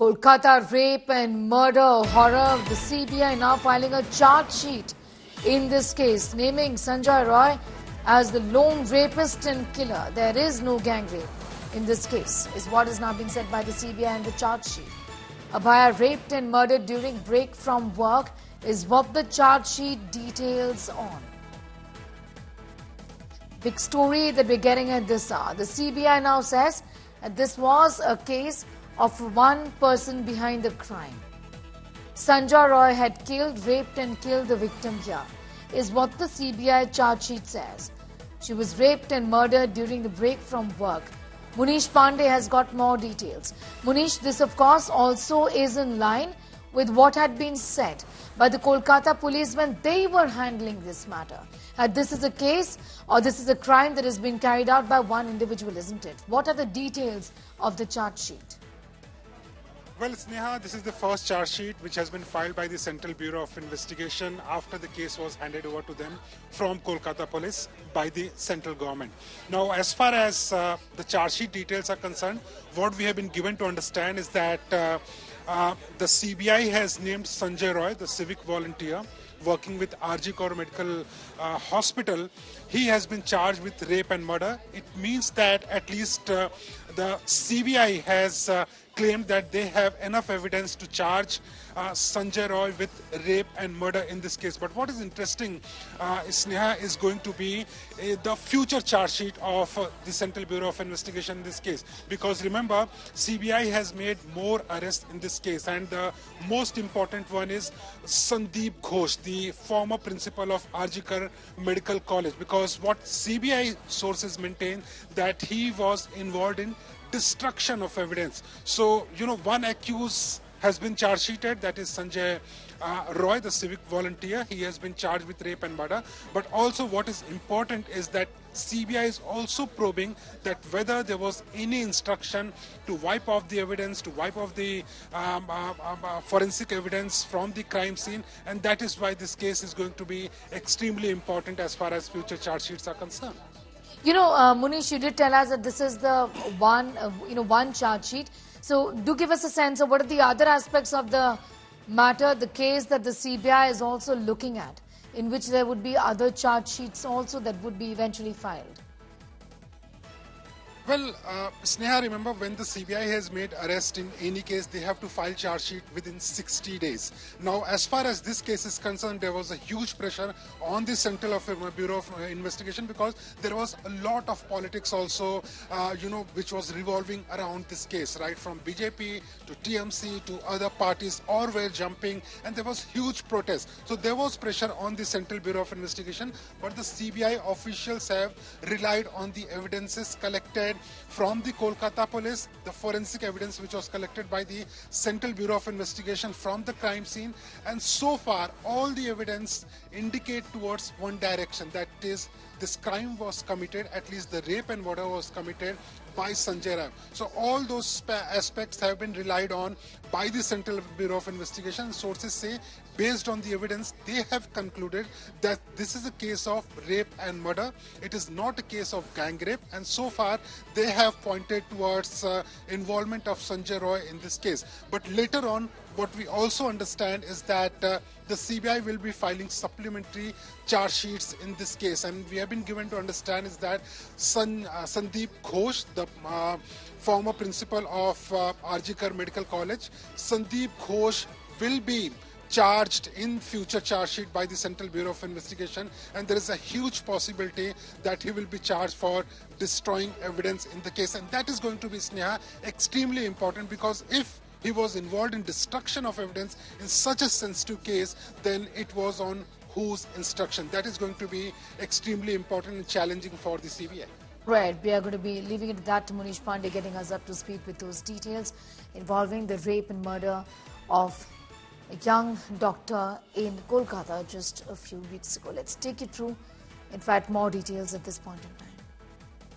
Kolkata rape and murder horror. The CBI now filing a charge sheet in this case, naming Sanjay Roy as the lone rapist and killer. There is no gang rape in this case, is what is now being said by the CBI in the charge sheet. Abhaya raped and murdered during break from work is what the charge sheet details on. Big story that we're getting at this hour. The CBI now says that this was a case of one person behind the crime. Sanjay Roy had raped and killed the victim here, is what the CBI charge sheet says. She was raped and murdered during the break from work. Munish Pandey has got more details. Munish, this of course also is in line with what had been said by the Kolkata police when they were handling this matter. This is a case or this is a crime that has been carried out by one individual, isn't it? What are the details of the charge sheet? Well, Sneha, this is the first charge sheet which has been filed by the Central Bureau of Investigation after the case was handed over to them from Kolkata Police by the central government. Now, as far as the charge sheet details are concerned, what we have been given to understand is that the CBI has named Sanjay Roy, the civic volunteer, working with RG Kaur Medical Hospital. He has been charged with rape and murder. It means that at least the CBI has claimed that they have enough evidence to charge Sanjay Roy with rape and murder in this case. But what is interesting, Sneha, is going to be the future charge sheet of the Central Bureau of Investigation in this case. Because remember, CBI has made more arrests in this case. And the most important one is Sandeep Ghosh, the former principal of RG Kaur Medical College. Because what CBI sources maintain that he was involved in destruction of evidence. So, one accused has been charge sheeted, that is Sanjay Roy, the civic volunteer. He has been charged with rape and murder. But also what is important is that CBI is also probing that whether there was any instruction to wipe off the evidence, to wipe off the forensic evidence from the crime scene. And that is why this case is going to be extremely important as far as future charge sheets are concerned. Munish, you did tell us that this is the one charge sheet. So do give us a sense of what are the other aspects of the matter, the case that the CBI is also looking at, in which there would be other charge sheets also that would be eventually filed. Well, Sneha, remember when the CBI has made arrest in any case, they have to file charge sheet within 60 days. Now, as far as this case is concerned, there was a huge pressure on the Central Bureau of Investigation because there was a lot of politics also, which was revolving around this case, right? From BJP to TMC to other parties, all were jumping and there was huge protest. So there was pressure on the Central Bureau of Investigation, but the CBI officials have relied on the evidences collected from the Kolkata police, the forensic evidence which was collected by the Central Bureau of Investigation from the crime scene, and so far all the evidence indicate towards one direction, that is this crime was committed, at least the rape and murder was committed by Sanjay Roy. So all those aspects have been relied on by the Central Bureau of Investigation. Sources say, based on the evidence, they have concluded that this is a case of rape and murder. It is not a case of gang rape. And so far, they have pointed towards involvement of Sanjay Roy in this case. But later on, what we also understand is that the CBI will be filing supplementary charge sheets in this case. And we have been given to understand is that Sandeep Ghosh, the former principal of RG Kaur Medical College, Sandeep Ghosh will be charged in future charge sheet by the Central Bureau of Investigation, and there is a huge possibility that he will be charged for destroying evidence in the case. And that is going to be, Sneha, extremely important, because if he was involved in destruction of evidence in such a sensitive case, then it was on whose instruction. That is going to be extremely important and challenging for the CBI. Right, we are going to be leaving it at that. Munish Pandey getting us up to speed with those details involving the rape and murder of a young doctor in Kolkata just a few weeks ago. Let's take you through, in fact, more details at this point in time.